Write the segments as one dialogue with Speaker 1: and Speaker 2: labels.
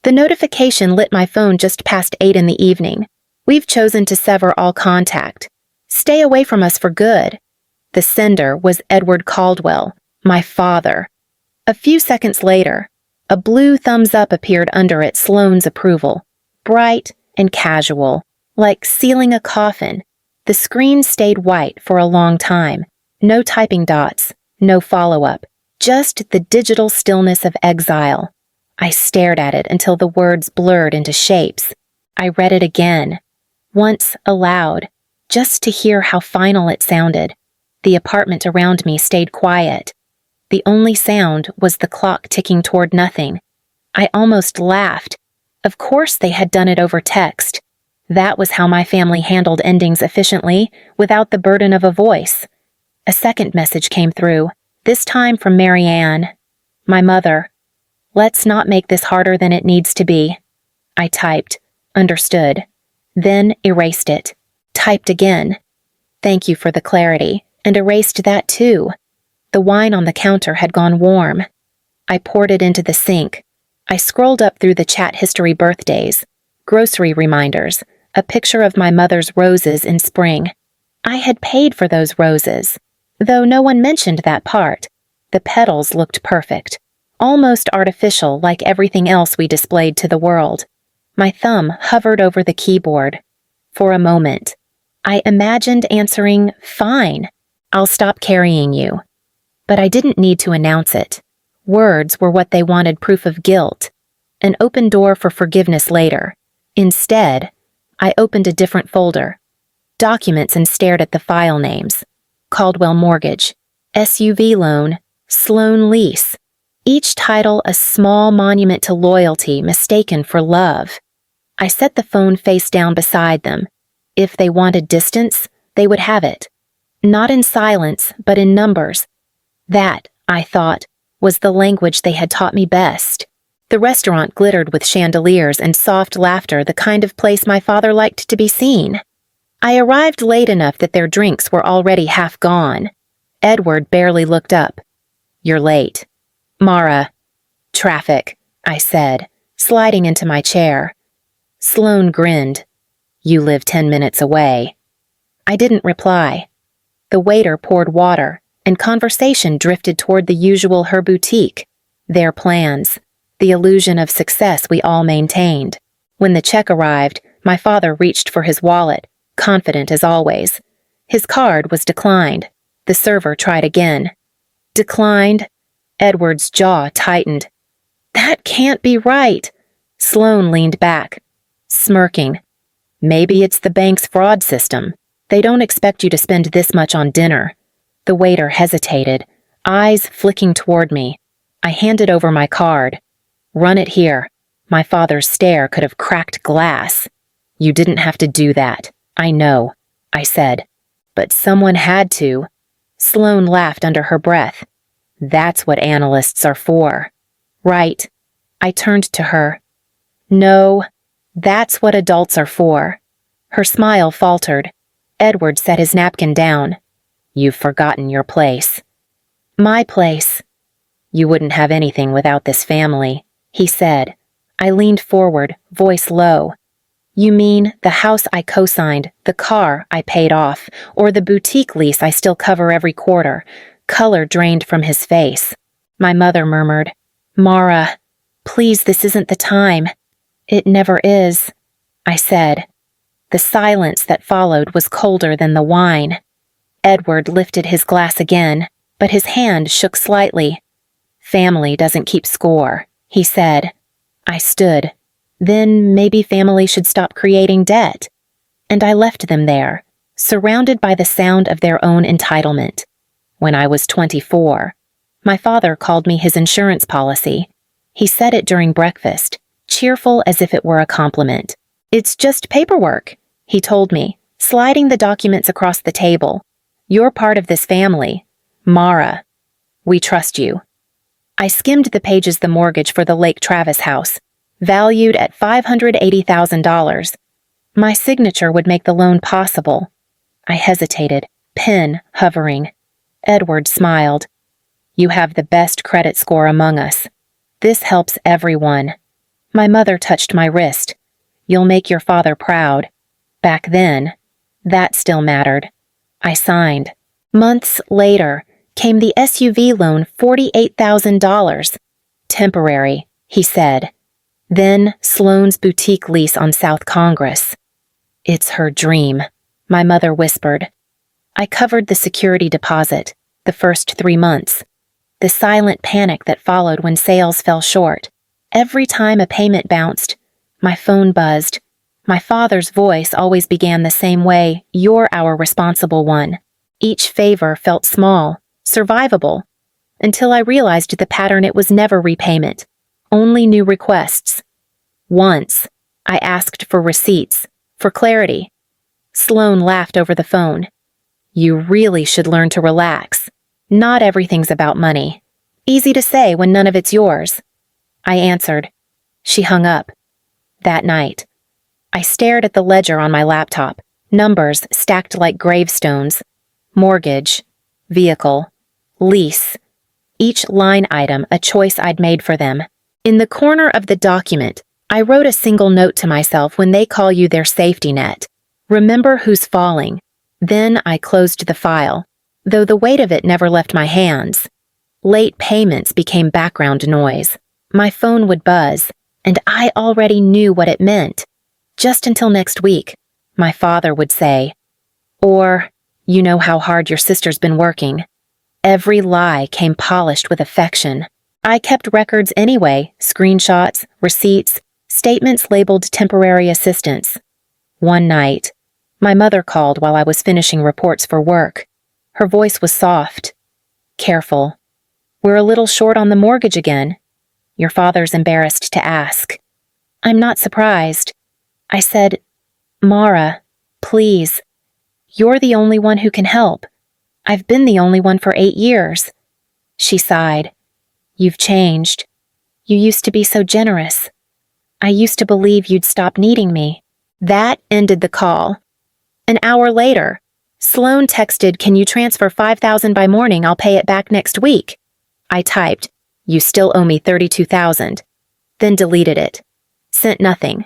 Speaker 1: The notification lit my phone just past 8 in the evening. We've chosen to sever all contact. Stay away from us for good. The sender was Edward Caldwell, my father. A few seconds later, a blue thumbs up appeared under it, Sloane's approval. Bright and casual, like sealing a coffin. The screen stayed white for a long time. No typing dots, no follow-up, just the digital stillness of exile. I stared at it until the words blurred into shapes. I read it again, once aloud, just to hear how final it sounded. The apartment around me stayed quiet. The only sound was the clock ticking toward nothing. I almost laughed. Of course they had done it over text. That was how my family handled endings efficiently, without the burden of a voice. A second message came through, this time from Mary Ann, my mother. Let's not make this harder than it needs to be. I typed, understood, then erased it. Typed again. Thank you for the clarity, and erased that too. The wine on the counter had gone warm. I poured it into the sink. I scrolled up through the chat history: birthdays, grocery reminders, a picture of my mother's roses in spring. I had paid for those roses, though no one mentioned that part. The petals looked perfect, almost artificial like everything else we displayed to the world. My thumb hovered over the keyboard. For a moment, I imagined answering, "Fine, I'll stop carrying you." But I didn't need to announce it. Words were what they wanted proof of guilt, an open door for forgiveness later. Instead, I opened a different folder, documents, and stared at the file names. Caldwell Mortgage, SUV Loan, Sloan Lease. Each title a small monument to loyalty mistaken for love. I set the phone face down beside them. If they wanted distance, they would have it. Not in silence, but in numbers. That, I thought, was the language they had taught me best. The restaurant glittered with chandeliers and soft laughter, the kind of place my father liked to be seen. I arrived late enough that their drinks were already half gone. Edward barely looked up. "You're late." "Mara." "Traffic," I said, sliding into my chair. Sloane grinned. "You live 10 minutes away." I didn't reply. The waiter poured water, and conversation drifted toward the usual her boutique, their plans, the illusion of success we all maintained. When the check arrived, my father reached for his wallet, confident as always. His card was declined. The server tried again. "Declined?" Edward's jaw tightened. "That can't be right." Sloane leaned back, smirking. "Maybe it's the bank's fraud system. They don't expect you to spend this much on dinner." The waiter hesitated, eyes flicking toward me. I handed over my card. "Run it here." My father's stare could have cracked glass. "You didn't have to do that. I know," I said. "But someone had to." Sloane laughed under her breath. "That's what analysts are for." "Right." I turned to her. "No, that's what adults are for." Her smile faltered. Edward set his napkin down. "You've forgotten your place." "My place." "You wouldn't have anything without this family," he said. I leaned forward, voice low. "You mean the house I co-signed, the car I paid off, or the boutique lease I still cover every quarter?" Color drained from his face. My mother murmured, "Mara, please, this isn't the time." "It never is," I said. The silence that followed was colder than the wine. Edward lifted his glass again, but his hand shook slightly. "Family doesn't keep score," he said. I stood. Then maybe family should stop creating debt. And I left them there, surrounded by the sound of their own entitlement. When I was 24, my father called me his insurance policy. He said it during breakfast, cheerful as if it were a compliment. "It's just paperwork," he told me, sliding the documents across the table. "You're part of this family. Mara. We trust you." I skimmed the pages. The mortgage for the Lake Travis house, valued at $580,000. My signature would make the loan possible. I hesitated, pen hovering. Edward smiled. "You have the best credit score among us. This helps everyone." My mother touched my wrist. "You'll make your father proud." Back then, that still mattered. I signed. Months later came the SUV loan, $48,000. "Temporary," he said. Then Sloane's boutique lease on South Congress. "It's her dream," my mother whispered. I covered the security deposit, the first 3 months. The silent panic that followed when sales fell short. Every time a payment bounced, my phone buzzed. My father's voice always began the same way: "You're our responsible one." Each favor felt small, survivable, until I realized the pattern. It was never repayment, only new requests. Once, I asked for receipts, for clarity. Sloane laughed over the phone. "You really should learn to relax. Not everything's about money. Easy to say when none of it's yours." I answered. She hung up. That night, I stared at the ledger on my laptop, numbers stacked like gravestones. Mortgage, vehicle, lease. Each line item a choice I'd made for them. In the corner of the document, I wrote a single note to myself: when they call you their safety net, remember who's falling. Then I closed the file, though the weight of it never left my hands. Late payments became background noise. My phone would buzz, and I already knew what it meant. "Just until next week," my father would say. Or, "You know how hard your sister's been working." Every lie came polished with affection. I kept records anyway: screenshots, receipts, statements labeled temporary assistance. One night, my mother called while I was finishing reports for work. Her voice was soft. "Careful. We're a little short on the mortgage again." Your father's embarrassed to ask. "I'm not surprised." I said, "Mara, please. You're the only one who can help. I've been the only one for 8 years. She sighed. "You've changed. You used to be so generous. I used to believe you'd stop needing me." That ended the call. An hour later, Sloane texted, "Can you transfer $5,000 by morning? I'll pay it back next week." I typed, "You still owe me $32,000. Then deleted it. Sent nothing.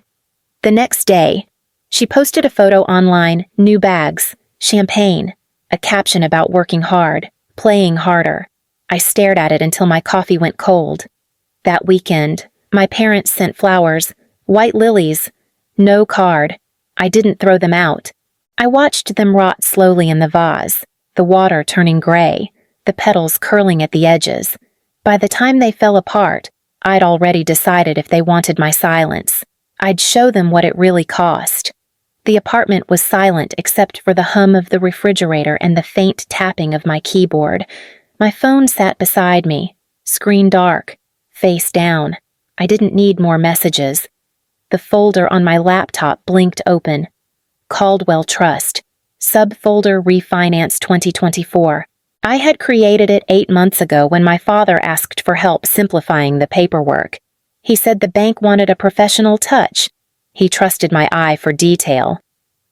Speaker 1: The next day, she posted a photo online: new bags, champagne, a caption about working hard, playing harder. I stared at it until my coffee went cold. That weekend, my parents sent flowers, white lilies, no card. I didn't throw them out. I watched them rot slowly in the vase, the water turning gray, the petals curling at the edges. By the time they fell apart, I'd already decided if they wanted my silence. I'd show them what it really cost. The apartment was silent except for the hum of the refrigerator and the faint tapping of my keyboard. My phone sat beside me, screen dark, face down. I didn't need more messages. The folder on my laptop blinked open. Caldwell Trust, subfolder Refinance 2024. I had created it 8 months ago when my father asked for help simplifying the paperwork. He said the bank wanted a professional touch. He trusted my eye for detail.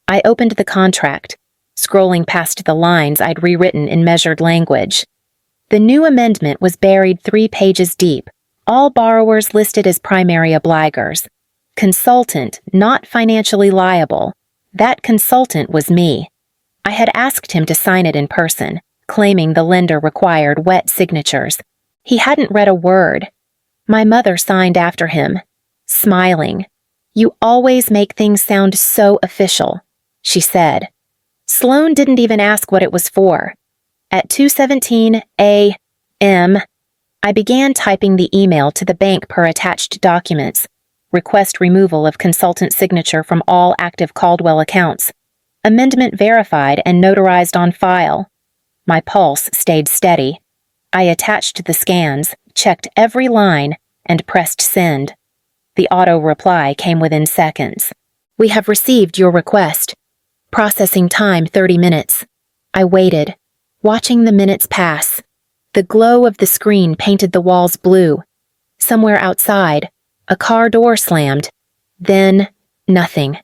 Speaker 1: I opened the contract, scrolling past the lines I'd rewritten in measured language. The new amendment was buried 3 pages deep, all borrowers listed as primary obligors. Consultant, not financially liable. That consultant was me. I had asked him to sign it in person, claiming the lender required wet signatures. He hadn't read a word. My mother signed after him, smiling. "You always make things sound so official," she said. Sloane didn't even ask what it was for. At 2:17 a.m., I began typing the email to the bank per attached documents. Request removal of consultant signature from all active Caldwell accounts. Amendment verified and notarized on file. My pulse stayed steady. I attached the scans, checked every line, and pressed send. The auto reply came within seconds. "We have received your request. Processing time 30 minutes. I waited, watching the minutes pass. The glow of the screen painted the walls blue. Somewhere outside, a car door slammed. Then, nothing.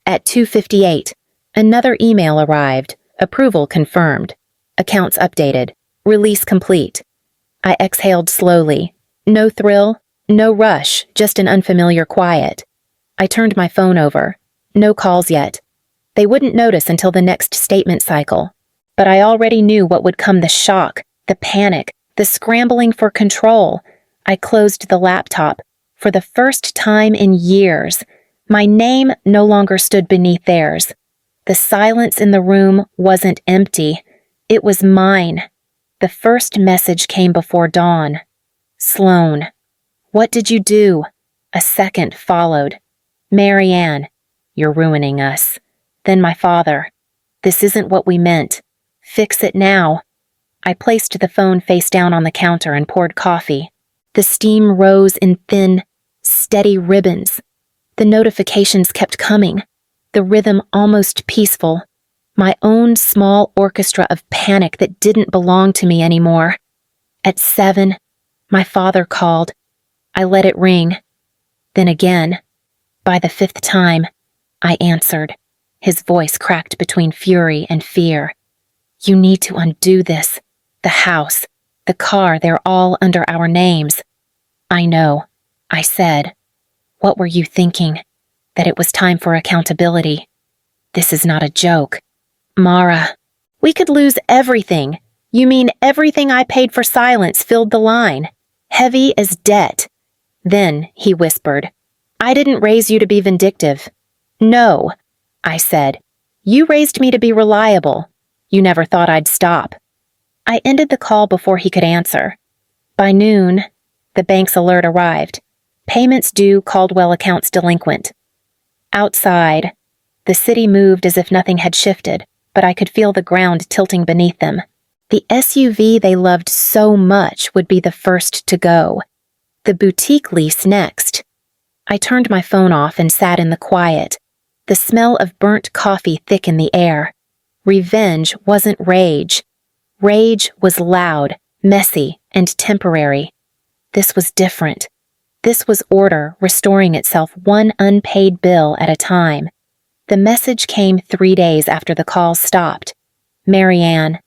Speaker 1: At 2:58, another email arrived. Approval confirmed. Accounts updated. Release complete. I exhaled slowly. No thrill, No rush, just an unfamiliar quiet. I turned my phone over. No calls yet. They wouldn't notice until the next statement cycle. But I already knew what would come: the shock, the panic, the scrambling for control. I closed the laptop. For the first time in years, my name no longer stood beneath theirs. The silence in the room wasn't empty. It was mine. The first message came before dawn. Sloan. What did you do? A second followed. Marianne. You're ruining us. Then my father. This isn't what we meant. Fix it now. I placed the phone face down on the counter and poured coffee. The steam rose in thin, steady ribbons. The notifications kept coming. The rhythm almost peaceful. My own small orchestra of panic that didn't belong to me anymore. At 7, my father called. I let it ring. Then again. By the 5th time, I answered. His voice cracked between fury and fear. You need to undo this. The house, the car, they're all under our names. I know, I said. What were you thinking? That it was time for accountability. This is not a joke. Mara, we could lose everything. You mean everything I paid for silence filled the line? Heavy as debt. Then, he whispered, I didn't raise you to be vindictive. No, I said. You raised me to be reliable. You never thought I'd stop. I ended the call before he could answer. By noon, the bank's alert arrived. Payments due, Caldwell accounts delinquent. Outside, the city moved as if nothing had shifted, but I could feel the ground tilting beneath them. The SUV they loved so much would be the first to go. The boutique lease next. I turned my phone off and sat in the quiet. The smell of burnt coffee thick in the air. Revenge wasn't rage. Rage was loud, messy, and temporary. This was different. This was order restoring itself one unpaid bill at a time. The message came 3 days after the call stopped. Marianne,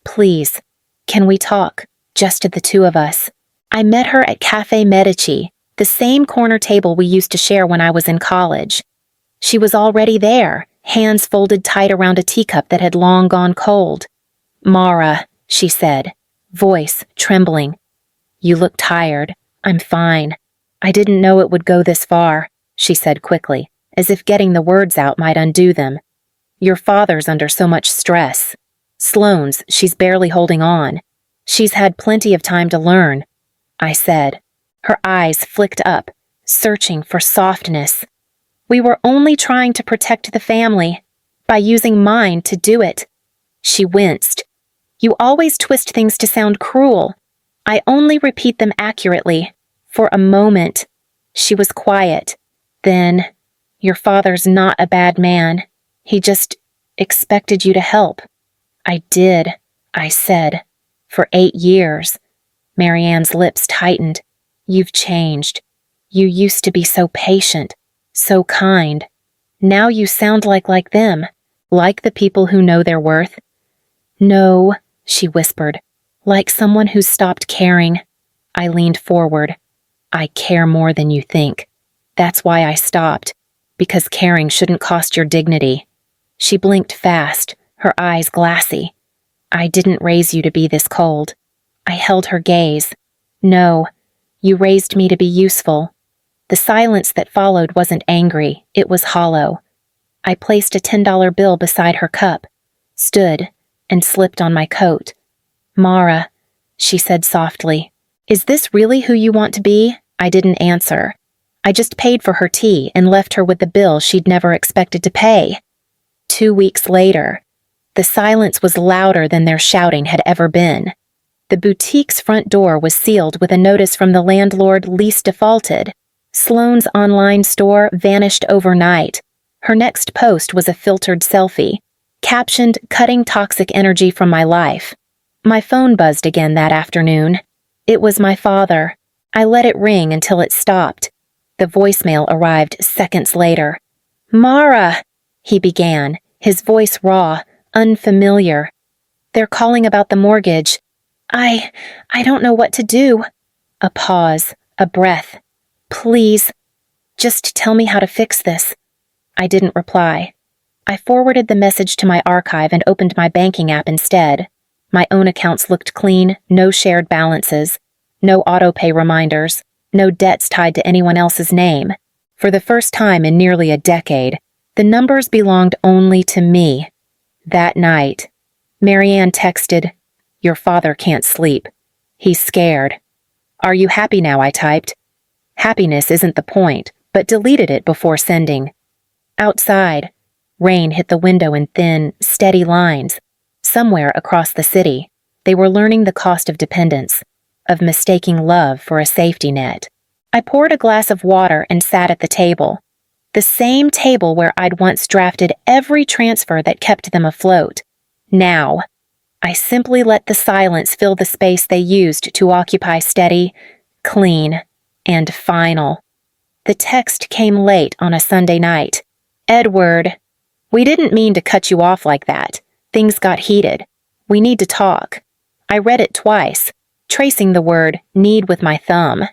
Speaker 1: please, can we talk? Just the two of us. I met her at Cafe Medici, the same corner table we used to share when I was in college. She was already there, hands folded tight around a teacup that had long gone cold. Mara, she said, voice trembling. You look tired. I'm fine. I didn't know it would go this far, she said quickly, as if getting the words out might undo them. Your father's under so much stress. Sloane's, she's barely holding on. She's had plenty of time to learn, I said. Her eyes flicked up, searching for softness. We were only trying to protect the family, by using mine to do it. She winced. You always twist things to sound cruel. I only repeat them accurately. For a moment, she was quiet. Then, your father's not a bad man. He just expected you to help. I did, I said. For 8 years. Marianne's lips tightened. You've changed. You used to be so patient, so kind. Now you sound like them, like the people who know their worth. No, she whispered, like someone who's stopped caring. I leaned forward. I care more than you think. That's why I stopped, because caring shouldn't cost your dignity. She blinked fast, her eyes glassy. I didn't raise you to be this cold. I held her gaze. No, you raised me to be useful. The silence that followed wasn't angry, it was hollow. I placed a $10 bill beside her cup, stood, and slipped on my coat. Mara, she said softly, is this really who you want to be? I didn't answer. I just paid for her tea and left her with the bill she'd never expected to pay. 2 weeks later, the silence was louder than their shouting had ever been. The boutique's front door was sealed with a notice from the landlord, lease defaulted. Sloane's online store vanished overnight. Her next post was a filtered selfie, captioned, cutting toxic energy from my life. My phone buzzed again that afternoon. It was my father. I let it ring until it stopped. The voicemail arrived seconds later. Mara, he began, his voice raw, unfamiliar. They're calling about the mortgage. I don't know what to do. A pause, A breath. Please, just tell me how to fix this. I didn't reply. I forwarded the message to my archive and opened my banking app instead. My own accounts looked clean, no shared balances, no auto-pay reminders, no debts tied to anyone else's name. For the first time in nearly a decade, the numbers belonged only to me. That night, Marianne texted, "Your father can't sleep. He's scared." "Are you happy now?" I typed. Happiness isn't the point, but deleted it before sending. Outside, rain hit the window in thin, steady lines. Somewhere across the city, they were learning the cost of dependence, of mistaking love for a safety net. I poured a glass of water and sat at the table. The same table where I'd once drafted every transfer that kept them afloat. Now, I simply let the silence fill the space they used to occupy steady, clean, and final. The text came late on a Sunday night. "Edward, we didn't mean to cut you off like that. Things got heated. We need to talk." I read it twice, tracing the word "need" with my thumb.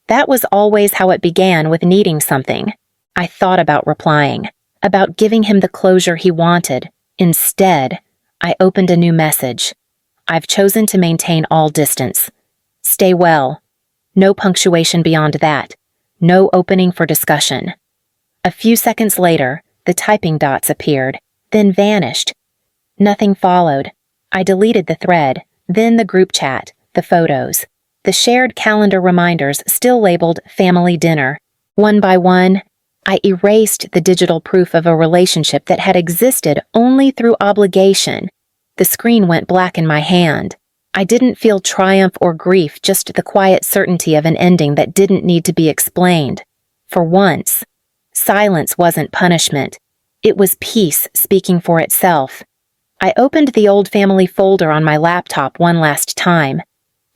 Speaker 1: That was always how it began, with needing something. I thought about replying, about giving him the closure he wanted. Instead, I opened a new message. "I've chosen to maintain all distance. Stay well." No punctuation beyond that. No opening for discussion. A few seconds later, the typing dots appeared, then vanished. Nothing followed. I deleted the thread, then the group chat, the photos, the shared calendar reminders still labeled family dinner. One by one, I erased the digital proof of a relationship that had existed only through obligation. The screen went black in my hand. I didn't feel triumph or grief, just the quiet certainty of an ending that didn't need to be explained. For once, silence wasn't punishment. It was peace speaking for itself. I opened the old family folder on my laptop one last time.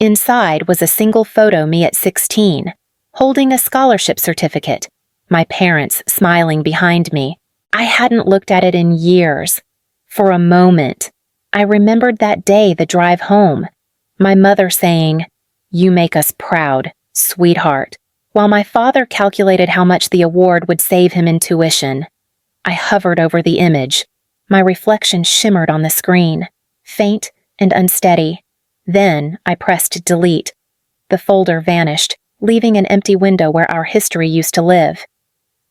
Speaker 1: Inside was a single photo, me at 16, holding a scholarship certificate, my parents smiling behind me. I hadn't looked at it in years. For a moment, I remembered that day, the drive home, my mother saying, "You make us proud, sweetheart," while my father calculated how much the award would save him in tuition. I hovered over the image. My reflection shimmered on the screen, faint and unsteady. Then I pressed delete. The folder vanished, leaving an empty window where our history used to live.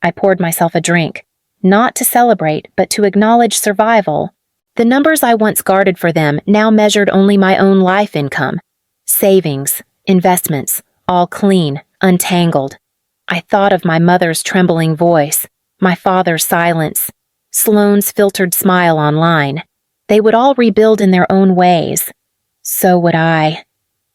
Speaker 1: I poured myself a drink, not to celebrate, but to acknowledge survival. The numbers I once guarded for them now measured only my own life income. Savings, investments, all clean, untangled. I thought of my mother's trembling voice, my father's silence, Sloane's filtered smile online. They would all rebuild in their own ways. So would I.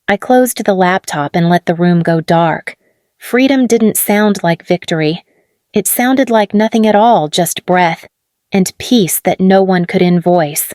Speaker 1: I closed the laptop and let the room go dark. Freedom didn't sound like victory. It sounded like nothing at all, just breath, and peace that no one could invoice.